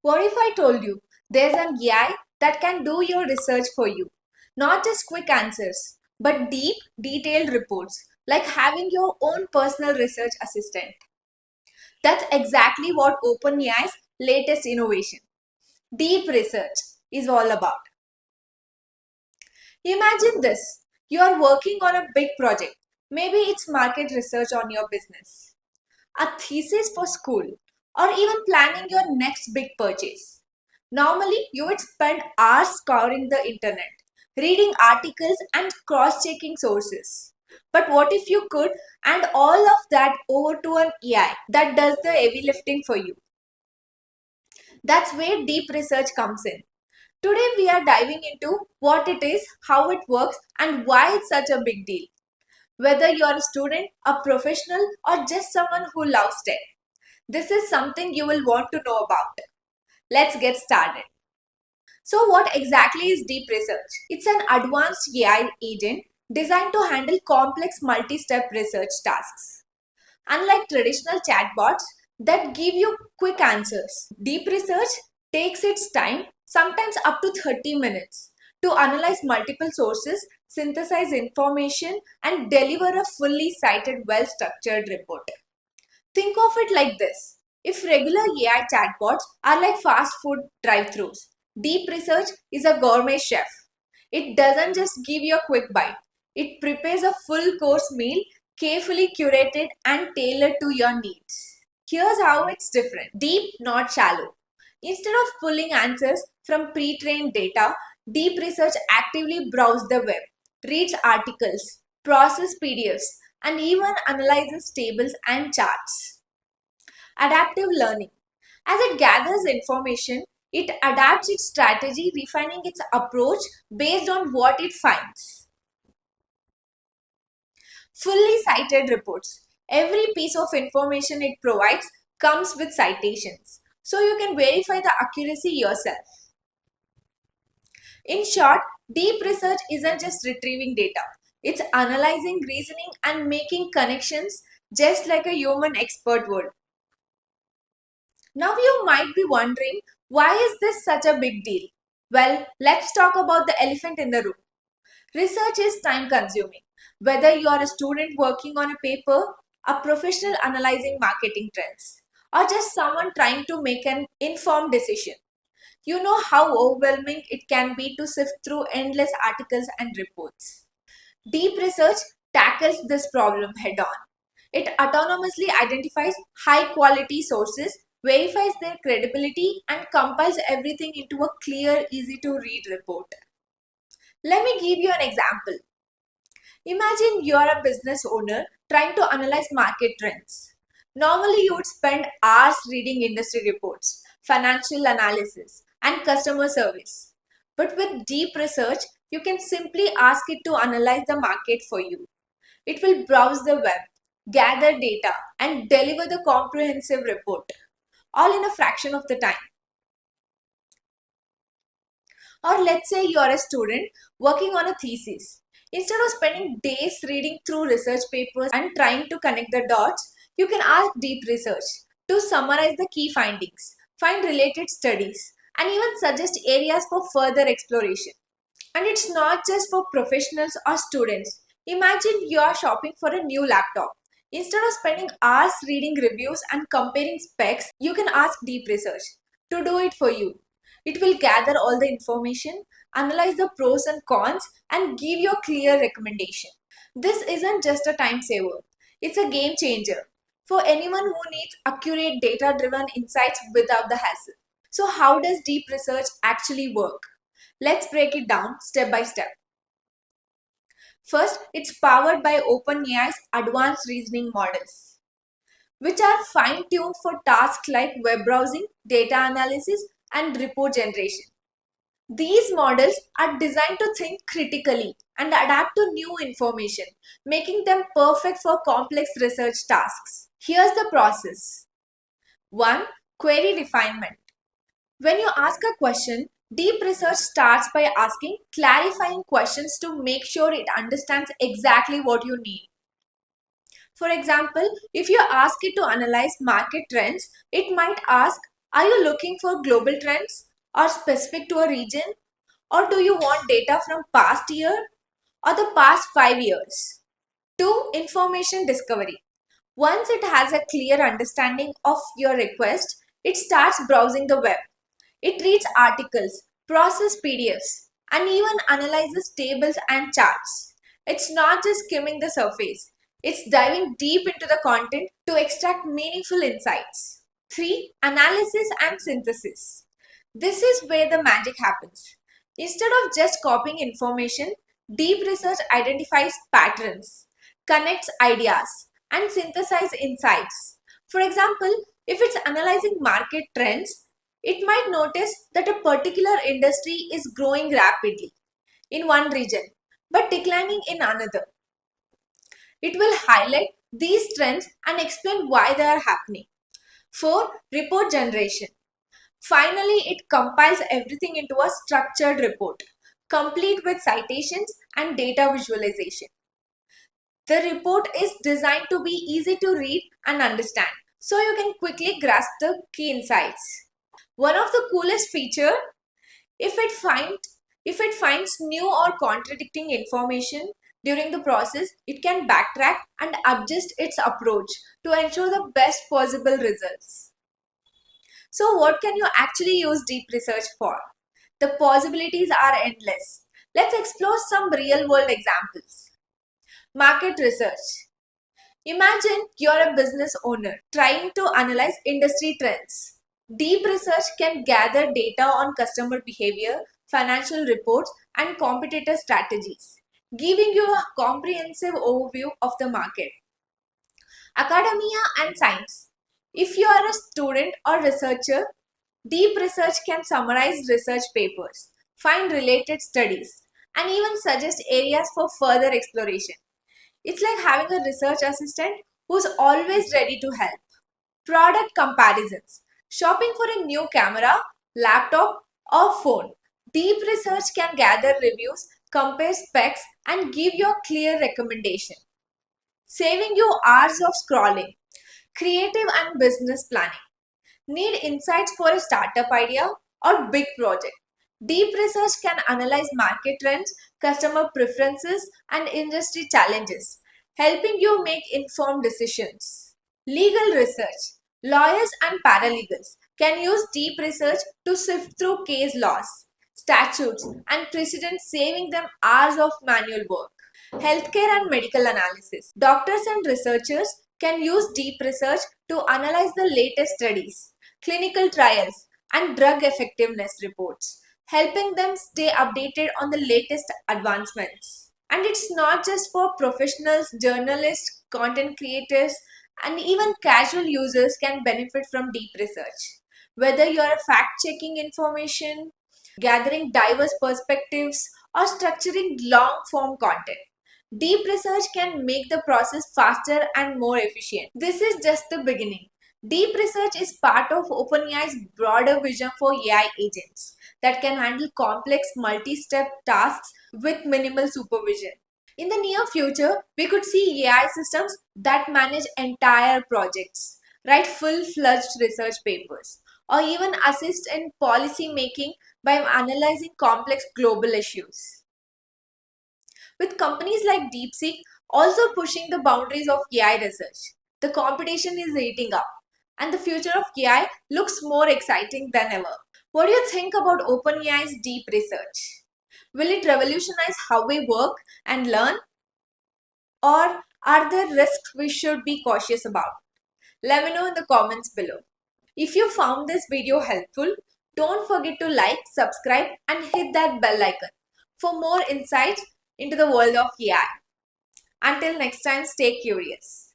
What if I told you there's an AI that can do your research for you? Not just quick answers, but deep, detailed reports, like having your own personal research assistant. That's exactly what OpenAI's latest innovation, deep research, is all about. Imagine this, you are working on a big project. Maybe it's market research on your business, a thesis for school, or even planning your next big purchase. Normally, you would spend hours scouring the internet, reading articles and cross checking sources. But what if you could hand all of that over to an AI that does the heavy lifting for you? That's where deep research comes in. Today, we are diving into what it is, how it works, and why it's such a big deal. Whether you're a student, a professional, or just someone who loves tech, this is something you will want to know about. Let's get started. So, what exactly is deep research? It's an advanced AI agent designed to handle complex multi step research tasks. Unlike traditional chatbots that give you quick answers, deep research takes its time, sometimes up to 30 minutes, to analyze multiple sources, synthesize information, and deliver a fully cited, well structured report. Think of it like this. If regular AI chatbots are like fast food drive thrus, deep research is a gourmet chef. It doesn't just give you a quick bite, it prepares a full course meal carefully curated and tailored to your needs. Here's how it's different, deep, not shallow. Instead of pulling answers from pre trained data, deep research actively browses the web, reads articles, processes PDFs, and even analyzes tables and charts. Adaptive learning. As it gathers information, it adapts its strategy, refining its approach based on what it finds. Fully cited reports. Every piece of information it provides comes with citations, so you can verify the accuracy yourself. In short, deep research isn't just retrieving data, it's analyzing, reasoning, and making connections just like a human expert would. Now you might be wondering, why is this such a big deal? Well, let's talk about the elephant in the room. Research is time consuming. Whether you are a student working on a paper, a professional analyzing marketing trends, or just someone trying to make an informed decision, you know how overwhelming it can be to sift through endless articles and reports. Deep research tackles this problem head on. It autonomously identifies high quality sources, verifies their credibility, and compiles everything into a clear, easy to read report. Let me give you an example. Imagine you're a business owner trying to analyze market trends. Normally, you would spend hours reading industry reports, financial analysis, and customer service. But with deep research, you can simply ask it to analyze the market for you. It will browse the web, gather data, and deliver the comprehensive report, all in a fraction of the time. Or let's say you are a student working on a thesis. Instead of spending days reading through research papers and trying to connect the dots, you can ask deep research to summarize the key findings, find related studies, and even suggest areas for further exploration. And it's not just for professionals or students. Imagine you are shopping for a new laptop. Instead of spending hours reading reviews and comparing specs, you can ask deep research to do it for you. It will gather all the information, analyze the pros and cons, and give you a clear recommendation. This isn't just a time saver, it's a game changer for anyone who needs accurate data driven insights without the hassle. So, how does deep research actually work? Let's break it down step by step. First, it's powered by OpenAI's advanced reasoning models, which are fine tuned for tasks like web browsing, data analysis, and report generation. These models are designed to think critically and adapt to new information, making them perfect for complex research tasks. Here's the process. 1. Query refinement. When you ask a question, deep research starts by asking clarifying questions to make sure it understands exactly what you need. For example, if you ask it to analyze market trends, it might ask, Are you looking for global trends or specific to a region? Or do you want data from past year or the past 5 years? 2. Information discovery. Once it has a clear understanding of your request, it starts browsing the web. It reads articles, processes PDFs, and even analyzes tables and charts. It's not just skimming the surface, it's diving deep into the content to extract meaningful insights. 3. Analysis and synthesis. This is where the magic happens. Instead of just copying information, deep research identifies patterns, connects ideas, and synthesizes insights. For example, if it's analyzing market trends, it might notice that a particular industry is growing rapidly in one region but declining in another. It will highlight these trends and explain why they are happening. 4. Report generation. Finally, it compiles everything into a structured report, complete with citations and data visualization. The report is designed to be easy to read and understand, so you can quickly grasp the key insights. One of the coolest feature, if it finds new or contradicting information during the process, it can backtrack and adjust its approach to ensure the best possible results. So what can you actually use deep research for? The possibilities are endless. Let's explore some real world examples. Market research. Imagine you're a business owner trying to analyze industry trends. Deep research can gather data on customer behavior, financial reports, and competitor strategies, giving you a comprehensive overview of the market. Academia and science. If you are a student or researcher, deep research can summarize research papers, find related studies, and even suggest areas for further exploration. It's like having a research assistant who's always ready to help. Product comparisons. Shopping for a new camera, laptop, or phone. Deep research can gather reviews, compare specs, and give you a clear recommendation, saving you hours of scrolling. Creative and business planning. Need insights for a startup idea or big project? Deep research can analyze market trends, customer preferences, and industry challenges, helping you make informed decisions. Legal research. Lawyers and paralegals can use deep research to sift through case laws, statutes, and precedents, saving them hours of manual work. Healthcare and medical analysis. Doctors and researchers can use deep research to analyze the latest studies, clinical trials, and drug effectiveness reports, helping them stay updated on the latest advancements. And it's not just for professionals, journalists, content creators, and even casual users can benefit from deep research. Whether you're fact checking information, gathering diverse perspectives, or structuring long form content, deep research can make the process faster and more efficient. This is just the beginning. Deep research is part of OpenAI's broader vision for AI agents that can handle complex multi-step tasks with minimal supervision. In the near future, we could see AI systems that manage entire projects, write full-fledged research papers, or even assist in policy making by analyzing complex global issues. With companies like DeepSeek also pushing the boundaries of AI research, the competition is heating up, and the future of AI looks more exciting than ever. What do you think about OpenAI's deep research? Will it revolutionize how we work and learn? Or are there risks we should be cautious about? Let me know in the comments below. If you found this video helpful, don't forget to like, subscribe, and hit that bell icon for more insights into the world of AI. Until next time, stay curious.